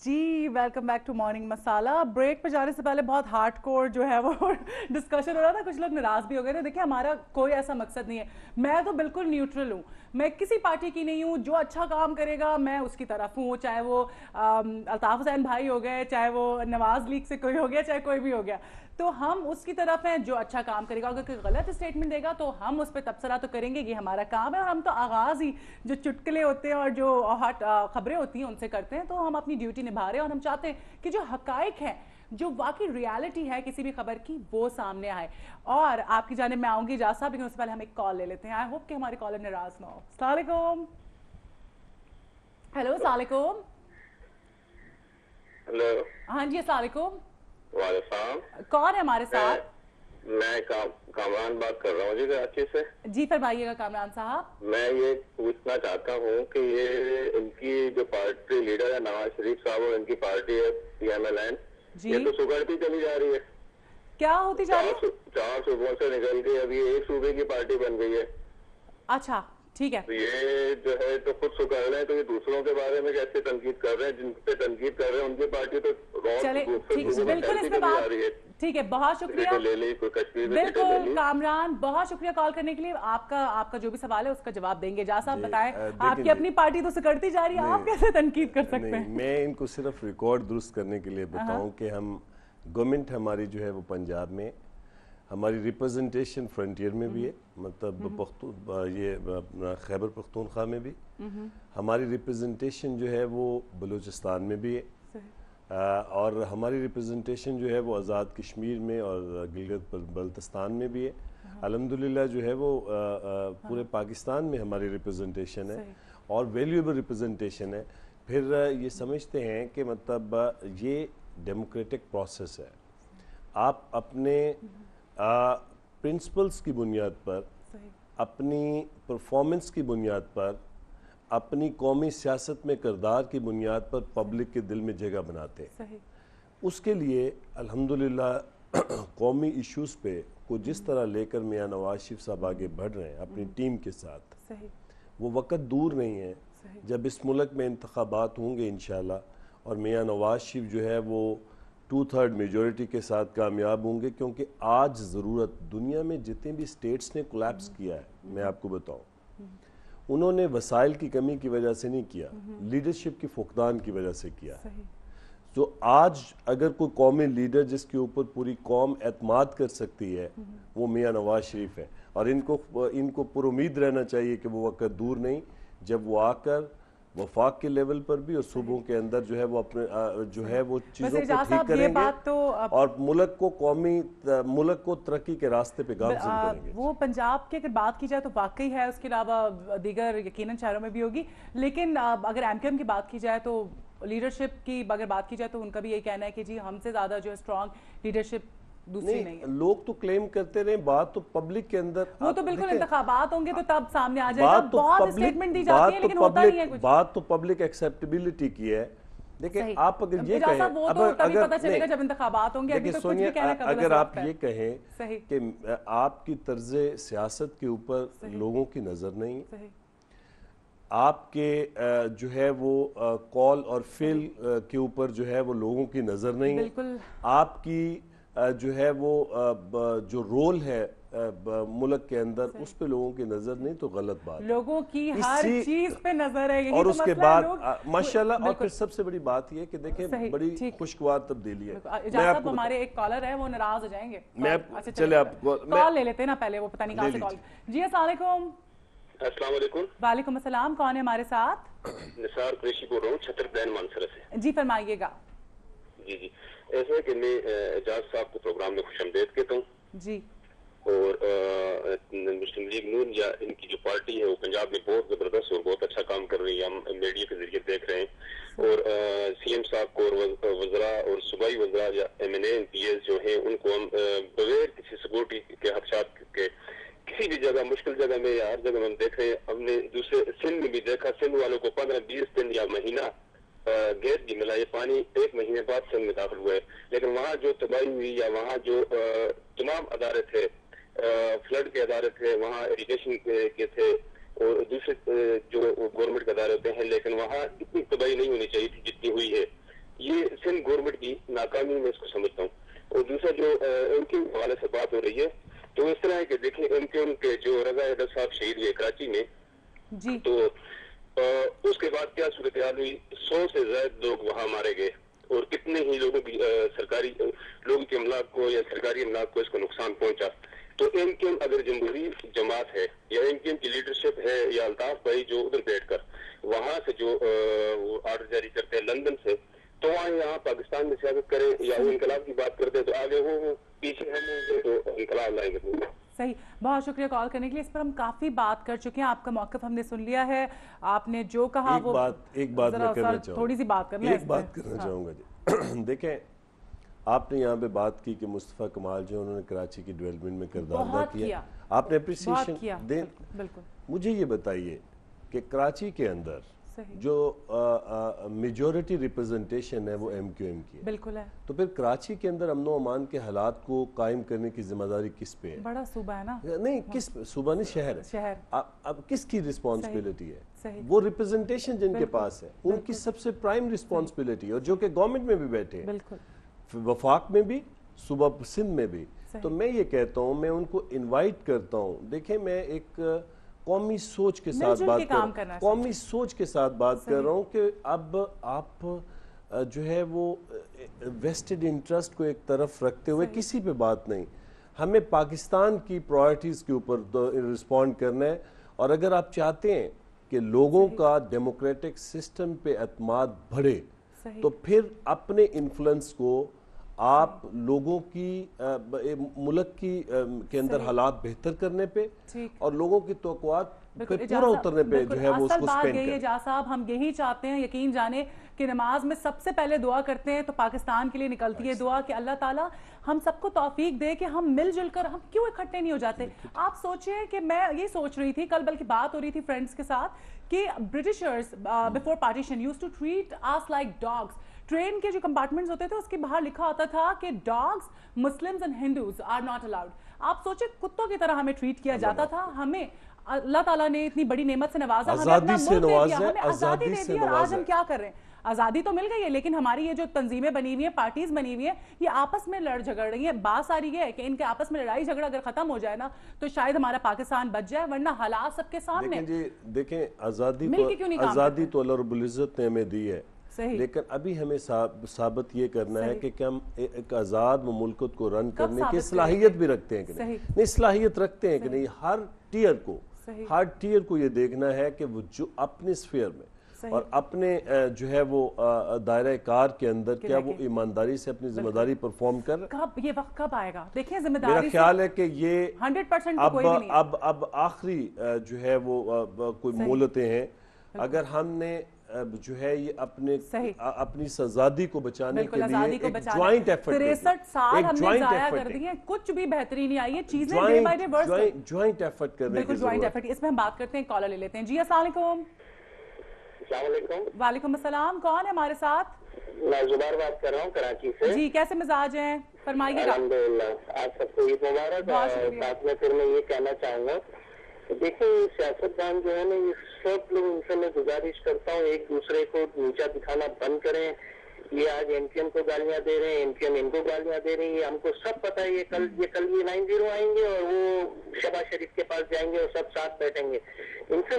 Ji welcome back to morning Masala. Break पे जाने से पहले बहुत हार्ड कोर जो है वो डिस्कशन हो रहा था, कुछ लोग नाराज भी हो गए थे। देखिए हमारा कोई ऐसा मकसद नहीं है, मैं तो बिल्कुल न्यूट्रल हूँ, मैं किसी पार्टी की नहीं हूँ। जो अच्छा काम करेगा मैं उसकी तरफ हूँ, चाहे वो अल्ताफ हुसैन भाई हो गए, चाहे वो नवाज लीग से कोई हो गया, चाहे कोई भी हो गया, तो हम उसकी तरफ हैं जो अच्छा काम करेगा। अगर कोई गलत स्टेटमेंट देगा तो हम उस पर तबसरा तो करेंगे, ये हमारा काम है। और हम तो आगाज़ ही जो चुटकुले होते हैं और जो हॉट खबरें होती हैं उनसे करते हैं, तो हम अपनी ड्यूटी निभा रहे हैं और हम चाहते हैं कि जो हकाइक है, जो वाकई रियलिटी है किसी भी खबर की, वो सामने आए। और आपकी जानिब मैं आऊँगी इजाज़ साहब, लेकिन उससे पहले हम एक कॉल ले लेते हैं। आई होप कि हमारे कॉलर नाराज़ ना हो। अस्सलाम वालेकुम। हेलो अस्सलाम वालेकुम। हेलो। हाँ जी अस्सलाम वालेकुम। वालेकुम। कौन है हमारे साथ? मैं कामरान बात कर रहा हूँ जी कराची से। जी फरमाइएगा कामरान साहब। मैं ये पूछना चाहता हूँ कि ये इनकी जो पार्टी लीडर है नवाज शरीफ साहब और इनकी पार्टी है PMLN, ये तो सुगड़ती चली जा रही है। क्या होती जा रही है? 4 सूबों से निकल के अभी एक सूबे की पार्टी बन गई है। अच्छा ठीक है। तो ये जो है तो खुद सुकड़ रहे हैं, तो ये दूसरों के बारे में कैसे तनकीद कर रहे हैं? जिन पे तनकीद कर रहे हैं उनकी पार्टी तो चले ठीक, बिल्कुल इस पे बात ठीक है। बहुत शुक्रिया, बिल्कुल कामरान, बहुत शुक्रिया कॉल करने के लिए। आपका जो भी सवाल है उसका जवाब देंगे। जा साहब बताएं, आपकी अपनी पार्टी तो सिकड़ती जा रही है, आप कैसे तनकीद कर सकते हैं? मैं इनको सिर्फ रिकॉर्ड दुरुस्त करने के लिए बताऊं कि हम गवर्नमेंट हमारी जो है वो पंजाब में, हमारी रिप्रेजेंटेशन फ्रंटियर में भी है, मतलब ये खैबर पख्तूनख्वा में भी, हमारी रिप्रेजेंटेशन जो है वो बलूचिस्तान में भी है, और हमारी रिप्रेजेंटेशन जो है वो आज़ाद कश्मीर में और गिलगित बल्तिस्तान में भी है। अल्हम्दुलिल्लाह जो है वो पूरे पाकिस्तान में हमारी रिप्रेजेंटेशन है और वैल्यूएबल रिप्रेजेंटेशन है। फिर ये समझते हैं कि मतलब ये डेमोक्रेटिक प्रोसेस है, आप अपने प्रिंसिपल्स की बुनियाद पर, अपनी परफॉर्मेंस की बुनियाद पर, अपनी कौमी सियासत में किरदार की बुनियाद पर पब्लिक के दिल में जगह बनाते हैं। उसके लिए अल्हम्दुलिल्लाह कौमी इश्यूज़ पे को जिस तरह लेकर मियां नवाज शरीफ साहब आगे बढ़ रहे हैं अपनी टीम के साथ, वो वक़्त दूर नहीं है जब इस मुल्क में इंतखाबात होंगे इंशाअल्लाह और मियां नवाज शरीफ जो है वो 2/3 मेजॉरिटी के साथ कामयाब होंगे। क्योंकि आज ज़रूरत दुनिया में जितने भी स्टेट्स ने कोलैप्स किया है, मैं आपको बताऊं, उन्होंने वसाइल की कमी की वजह से नहीं किया, लीडरशिप की फुकदान की वजह से किया। तो आज अगर कोई कौमी लीडर जिसके ऊपर पूरी कौम एतमाद कर सकती है वो मियां नवाज शरीफ है, और इनको पुरुमीद रहना चाहिए कि वो वक्त दूर नहीं जब वो आकर वफाक के लेवल पर भी और सूबों के अंदर जो है वो अपने जो है वो चीज़ों को ठीक करेंगे तो और मुल्क को तरक्की के रास्ते पे गामज़न करेंगे। वो पंजाब की अगर बात की जाए तो वाकई है, उसके अलावा दीगर यकीनन शहरों में भी होगी। लेकिन अगर MQM की बात की जाए तो लीडरशिप की अगर बात की जाए तो उनका भी यही कहना है कि जी हमसे ज़्यादा जो है स्ट्रॉन्ग लीडरशिप दूसरी नहीं है। लोग तो क्लेम करते रहे, बात तो पब्लिक के अंदर, वो तो बिल्कुल इंतखाबात होंगे तो तब सामने आ जाएगा। बहुत स्टेटमेंट दी जाती है लेकिन होता नहीं है कुछ। बात तो पब्लिक एक्सेप्टेबिलिटी की है। देखिए आप अगर ये कहें, वो तो तभी पता चलेगा जब इंतखाबात होंगे। अभी तो कुछ भी कहना कबूल अगर आप ये कहें कि आपकी तर्ज सियासत के ऊपर लोगों की नजर नहीं, आपके जो है वो कॉल और फेल के ऊपर जो है वो लोगों की नजर नहीं, आपकी जो है वो जो रोल है मुल्क के अंदर उस पे लोगों की नजर नहीं, तो गलत बात है। लोगों की हर चीज पे नजर है, और उसके बाद माशाल्लाह। और फिर सबसे बड़ी बात ये कि देखें बड़ी खुशगवार तब्दीली है। आप हमारे एक कॉलर है, वो नाराज हो जाएंगे। मैं चले आप कॉल ले लेते हैं ना पहले, वो पता नहीं कहां से कॉल। जी अस्सलाम वालेकुम। अस्सलाम वालेकुम। वालेकुम अस्सलाम। कौन है हमारे साथ? निसार कुरैशी बोल रहा हूँ छतरपुर मानसरा से। जी फरमाइएगा। जी ऐसा है कि मैं एजाज साहब को प्रोग्राम में खुशामदीद कहता हूँ जी। और मुस्लिम लीग नून या इनकी जो पार्टी है वो पंजाब में बहुत जबरदस्त और बहुत अच्छा काम कर रही है, हम मीडिया के जरिए देख रहे हैं। और CM साहब को और वज़रा और सूबाई वज़रा या MNA MPs जो हैं उनको हम बगैर किसी सिक्योरिटी के खदशात के किसी भी जगह मुश्किल जगह में या हर जगह में हम देख रहे हैं। हमने दूसरे सिंध में भी देखा, सिंध वालों को 15-20 दिन या महीना गैस भी मिला, ये पानी 1 महीने बाद सिंध में दाखिल हुआ है। लेकिन वहाँ जो तबाही हुई या वहाँ जो तमाम अदारे थे, फ्लड के अदारे थे, वहाँ इरिगेशन के थे और दूसरे जो गवर्नमेंट के अदारे होते हैं, लेकिन वहाँ इतनी तबाही नहीं होनी चाहिए थी जितनी हुई है। ناکامی میں اس کو سمجھتا ہوں. اور دوسرا جو ان کے حوالے سے بات ہو رہی ہے تو اس طرح ہے کہ دیکھیں ان کے جو رضا حیدر صاحب شہید ہوئے کراچی میں جی تو اس کے بعد کیا صورتحال ہوئی, 100 سے زائد لوگ وہاں مارے گئے اور کتنے ہی لوگوں کی سرکاری لوگوں کے املاک کو یا سرکاری املاک کو اس کو نقصان پہنچا. تو ایم کیو ایم اگر جمہوری جماعت ہے یا ایم کیو ایم کی لیڈرشپ ہے یا الطاف بھائی جو ادھر بیٹھ کر وہاں سے جو آرڈر جاری کرتے ہیں لندن سے, تو وہاں یہاں پاکستان میں سیاست کریں یا وہ انقلاب کی بات کرتے ہیں تو آگے وہ پیچھے ہم ہوں گے تو انقلاب لائیں گے. صحیح, بہت شکریہ کال کرنے کے لیے. اس پر ہم کافی بات کر چکے ہیں, آپ کا موقف ہم نے سن لیا ہے, آپ نے جو کہا وہ ایک بات میں کرنا چاہوں تھوڑی سی بات کرنا ایک بات کرنا چاہوں گا جی. دیکھیں آپ نے یہاں پہ بات کی کہ مصطفیٰ کمال جو انہوں نے کراچی کی ڈیولپمنٹ میں کردار ادا کیا, آپ نے اپریسیشن دیں. مجھے یہ بتائیے کہ کراچی کے اندر جو میجورٹی ریپرزنٹیشن ہے وہ ایم کیو ایم کی ہے, بالکل ہے, تو پھر کراچی کے اندر امن و امان کے حالات کو قائم کرنے کی ذمہ داری کس پہ ہے؟ بڑا صوبہ ہے نا. نہیں, کس صوبہ نہیں, شہر ہے. اب کس کی رسپانسبلٹی ہے؟ وہ ریپرزنٹیشن جن کے پاس ہے ان کی سب سے پرائم رسپانسبلٹی ہے, اور جو کہ گورنمنٹ میں بھی بیٹھے ہیں, وفاق میں بھی, صوبہ سندھ میں بھی. تو میں یہ کہتا ہوں, میں ان کو انوائٹ کرتا ہوں, دیکھیں میں ایک قومی سوچ کے ساتھ بات کر رہا ہوں, قومی سوچ کے ساتھ بات کر رہا ہوں کہ اب آپ جو ہے وہ ویسٹڈ انٹرسٹ کو ایک طرف رکھتے ہوئے کسی پہ بات نہیں, ہمیں پاکستان کی پرائورٹیز کے اوپر رسپونڈ کرنا ہے. اور اگر آپ چاہتے ہیں کہ لوگوں کا ڈیموکریٹک سسٹم پہ اعتماد بڑھے تو پھر اپنے انفلوئنس کو آپ لوگوں کی ملک کی کے اندر حالات بہتر کرنے پہ اور لوگوں کی توقعات پہ پورا اترنے پہ جو ہے وہ اس کو سپینڈ کریں. جہاں صاحب ہم یہی چاہتے ہیں, یقین جانے کہ نماز میں سب سے پہلے دعا کرتے ہیں تو پاکستان کے لیے نکلتی ہے دعا کہ اللہ تعالیٰ ہم سب کو توفیق دے کہ ہم مل جل کر, ہم کیوں اکٹھے نہیں ہو جاتے. آپ سوچیں کہ میں یہ سوچ رہی تھی کل, بلکہ بات ہو رہی تھی فرینڈز کے ساتھ, کہ Britishers before partition use to treat us like dogs. Train کے جو کمپارٹمنٹس ہوتے تھے اس کے باہر لکھا ہوتا تھا کہ dogs, Muslims and Hindus are not allowed. آپ سوچیں کتوں کی طرح ہمیں ٹریٹ کیا جاتا تھا. ہمیں اللہ تعالیٰ نے اتنی بڑی نعمت سے نوازا, ہمیں اپنا ملک دے دیا, ہمیں آزادی دے دی, اور آج ہم کیا کر رہے ہیں؟ آزادی تو مل گئی ہے لیکن ہماری یہ جو تنظیمیں بنی ہوئی ہیں, پارٹیز بنی ہوئی ہیں, یہ آپس میں لڑ جھگڑ رہی ہیں. بات آ رہی ہے کہ ان کے آپس میں لڑائی جھگڑا اگر ختم ہو جائے نا تو شاید ہمارا پاکستان بچ جائے, ورنہ حالات سب کے سامنے. دیکھیں آزادی تو اللہ رب العزت نے ہمیں دی ہے, لیکن ابھی ہمیں ثابت یہ کرنا ہے کہ ہم ایک آزاد مملکت کو رن کرنے کی صلاحیت بھی رکھتے ہیں کہ نہیں, صلاحیت رکھتے ہیں کہ نہیں. ہر ٹیئر کو یہ دیکھنا ہے کہ وہ جو اپنے سفیر میں اور اپنے جو ہے وہ دائرہ کار کے اندر کیا وہ ایمانداری سے اپنی ذمہ داری پرفارم کر رہے ہیں. یہ وقت کب آئے گا؟ دیکھیں ذمہ داری, میرا خیال ہے کہ یہ 100% اب آخری جو ہے وہ کوئی مہلتیں ہیں. اگر ہم نے جو ہے یہ اپنی آزادی کو بچانے کے لیے ایک جوائنٹ ایفرٹ 63 سال ہم نے ضائع کر دی ہیں, کچھ بھی بہتری نہیں آئی ہے, چیزیں day by day worse. Joint effort کرنے کی ضرورت ہے. اس میں ہم بات کرتے ہیں, کالر لے لیتے ہیں. جی السلام علیکم. السلام علیکم. وعلیکم السلام, کون ہے ہمارے ساتھ؟ میں زبیر بات کر رہا ہوں کراچی سے. جی کیسے مزاج ہیں, فرمائیے گا. الحمدللہ, آپ سب کو عید مبارک. ساتھ میں پھر میں یہ کہنا چاہوں گا, دیکھیں سیاستدان جو ہے نا, یہ سب لوگ ان سے میں گزارش کرتا ہوں ایک دوسرے کو نیچا دکھانا بند کریں. یہ آج ایم پی ایم کو گالیاں دے رہے ہیں, ایم پی ایم ان کو گالیاں دے رہی ہیں, ہم کو سب پتہ ہے. یہ کل یہ 90 آئیں گے اور وہ شہباز شریف کے پاس جائیں گے اور سب ساتھ بیٹھیں گے. ان سے